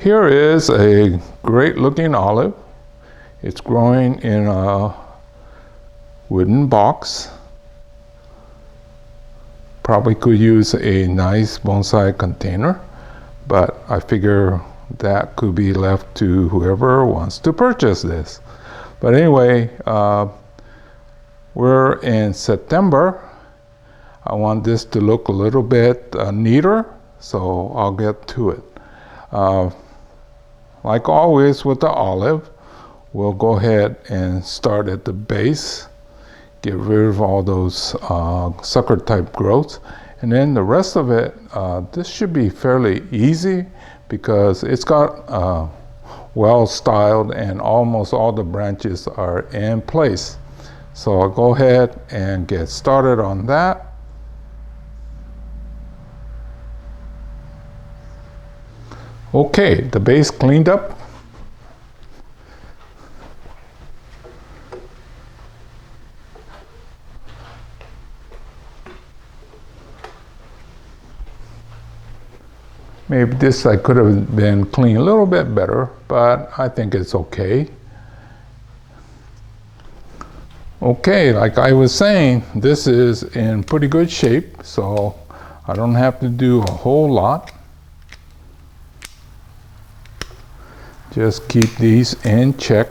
Here is a great looking olive. It's growing in a wooden box. Probably could use a nice bonsai container, but I figure that could be left to whoever wants to purchase this. But anyway, we're in September. I want this to look a little bit neater, so I'll get to it. Like always with the olive, we'll go ahead and start at the base, get rid of all those sucker type growths, and then the rest of it, this should be fairly easy because it's got well styled and almost all the branches are in place. So I'll go ahead and get started on that. Okay, the base cleaned up. Maybe this I could have been cleaned a little bit better, but I think it's okay. Okay, like I was saying, this is in pretty good shape, so I don't have to do a whole lot. Just keep these in check.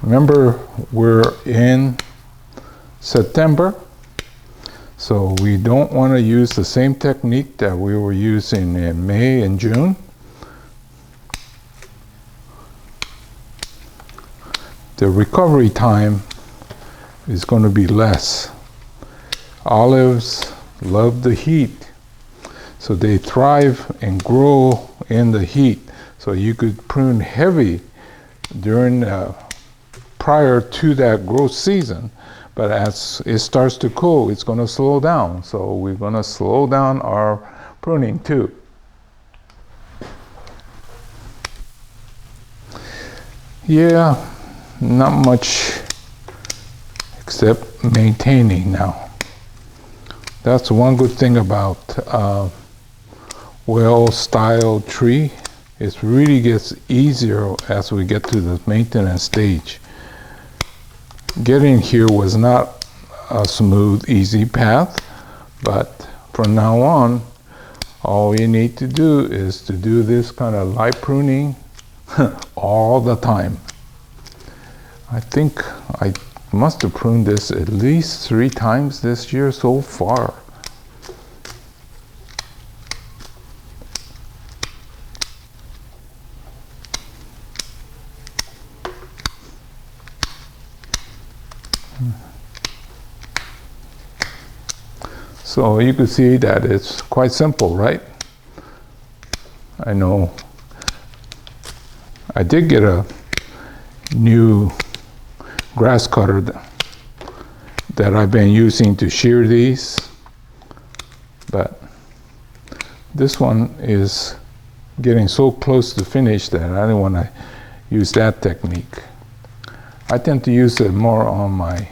Remember, we're in September, so we don't want to use the same technique that we were using in May and June. The recovery time is going to be less. Olives love the heat. So they thrive and grow in the heat. So you could prune heavy during prior to that growth season, but as it starts to cool, it's going to slow down. So we're going to slow down our pruning too. Yeah, not much except maintaining now. That's one good thing about well-styled tree. It really gets easier as we get to the maintenance stage. Getting here was not a smooth, easy path, but from now on, all you need to do is to do this kind of light pruning all the time. I think I must have pruned this at least 3 times this year so far. So you can see that it's quite simple, right? I know I did get a new grass cutter that I've been using to shear these, but this one is getting so close to finish that I don't want to use that technique. I tend to use it more on my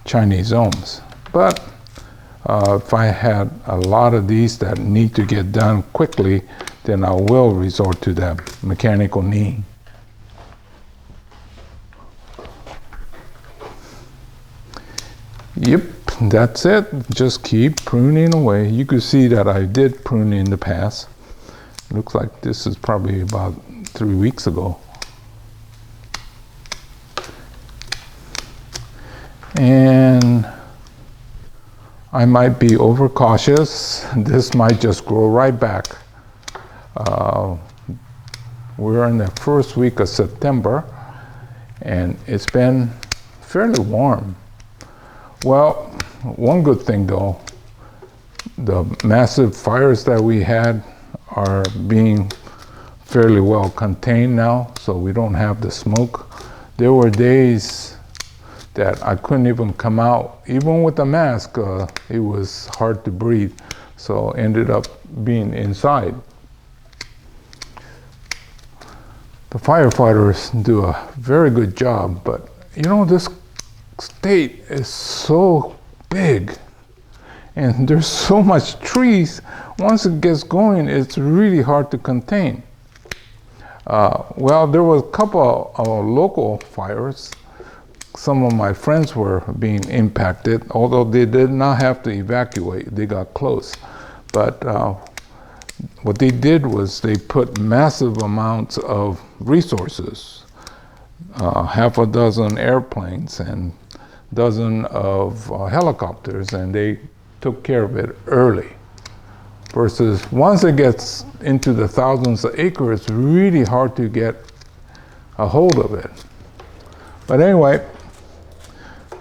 Chinese ohms, but if I had a lot of these that need to get done quickly, then I will resort to that mechanical kneeing. Yep, that's it. Just keep pruning away. You can see that I did prune in the past. Looks like this is probably about 3 weeks ago. And I might be overcautious. This might just grow right back. We're in the first week of September, and it's been fairly warm. Well, one good thing though, the massive fires that we had are being fairly well contained now, so we don't have the smoke. There were days that I couldn't even come out. Even with the mask, it was hard to breathe, so ended up being inside. The firefighters do a very good job, but you know, this state is so big And there's so much trees. Once it gets going, it's really hard to contain. Well, there was a couple of local fires. Some of my friends were being impacted, although they did not have to evacuate. They got close. But what they did was they put massive amounts of resources, half a dozen airplanes and a dozen of helicopters, and they took care of it early. Versus once it gets into the thousands of acres, it's really hard to get a hold of it. But anyway,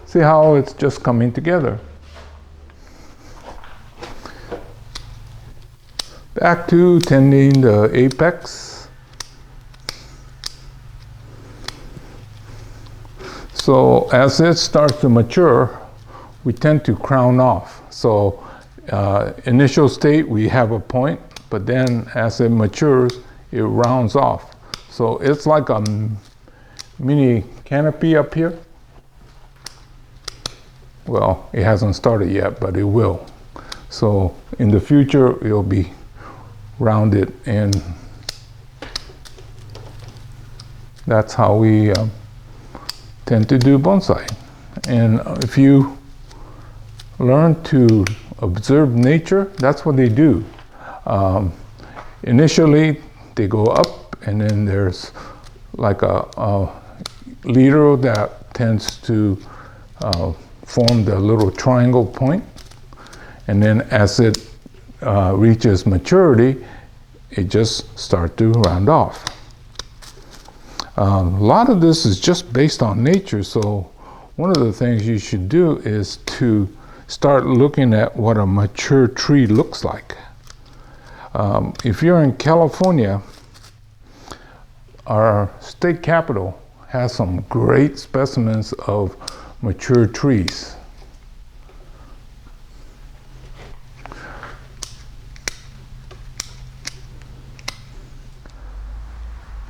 see how it's just coming together. Back to tending the apex. So as it starts to mature, we tend to crown off. So initial state, we have a point, but then as it matures, it rounds off. So it's like a mini canopy up here. Well, it hasn't started yet, but it will. So in the future, it'll be rounded, and that's how we tend to do bonsai. And if you learn to observe nature, that's what they do. Initially, they go up, and then there's like a leader that tends to form the little triangle point. And then as it reaches maturity, it just starts to round off. A lot of this is just based on nature, so one of the things you should do is to start looking at what a mature tree looks like. If you're in California, our state capital has some great specimens of mature trees.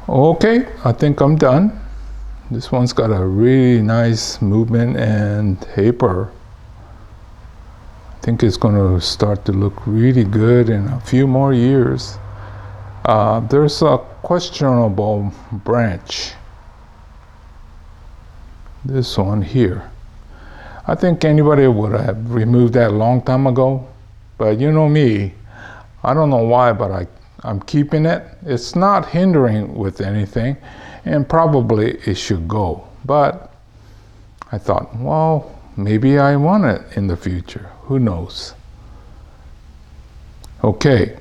Okay, I think I'm done. This one's got a really nice movement and taper. I think it's going to start to look really good in a few more years. There's a questionable branch. This one here. I think anybody would have removed that a long time ago. But you know me, I don't know why, but I'm keeping it. It's not hindering with anything, and probably it should go. But I thought, well, maybe I want it in the future. Who knows? Okay.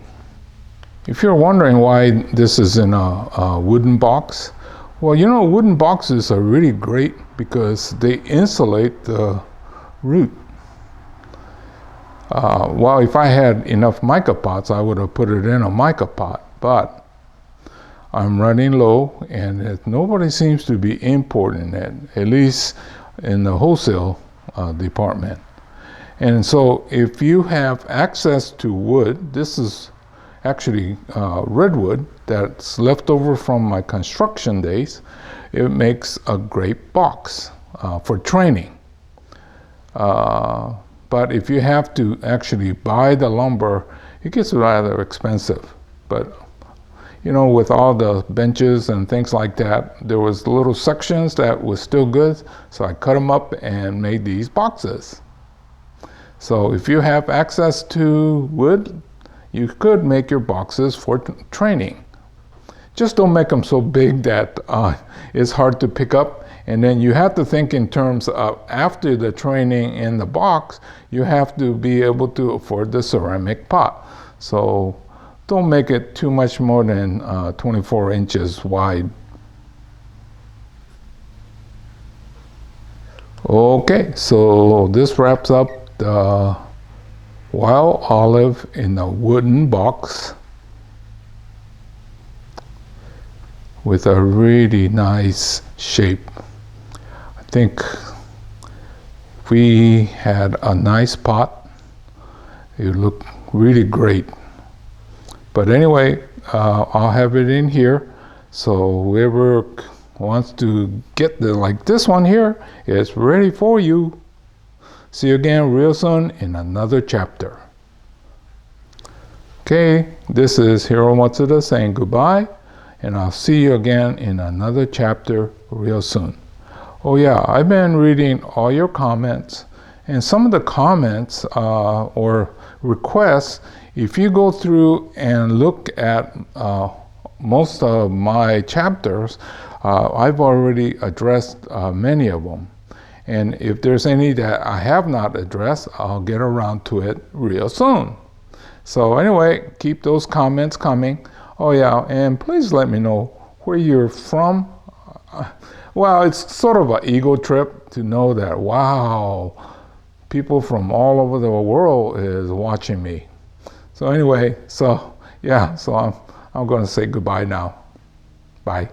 If you're wondering why this is in a wooden box, well, you know, wooden boxes are really great because they insulate the root. Well, if I had enough mica pots, I would have put it in a mica pot, but I'm running low, and nobody seems to be importing it, at least in the wholesale department. And so if you have access to wood, this is actually redwood that's left over from my construction days. It makes a great box for training. But if you have to actually buy the lumber, it gets rather expensive. But you know, with all the benches and things like that, there was little sections that was still good, so I cut them up and made these boxes. So if you have access to wood, you could make your boxes for training. Just don't make them so big that it's hard to pick up. And then you have to think in terms of after the training in the box, you have to be able to afford the ceramic pot. So don't make it too much more than 24 inches wide. Okay, so this wraps up the wild olive in a wooden box with a really nice shape. I think if we had a nice pot, it would look really great. But anyway, I'll have it in here, so whoever wants to get like this one here, it's ready for you. See you again real soon in another chapter. Okay, this is Hiro Matsuda saying goodbye, and I'll see you again in another chapter real soon. Oh yeah, I've been reading all your comments, and some of the comments or requests, if you go through and look at most of my chapters, I've already addressed many of them. And if there's any that I have not addressed, I'll get around to it real soon. So anyway, keep those comments coming. Oh yeah, and please let me know where you're from. Well, it's sort of an ego trip to know that, wow, people from all over the world is watching me. So anyway, so yeah, so I'm going to say goodbye now. Bye.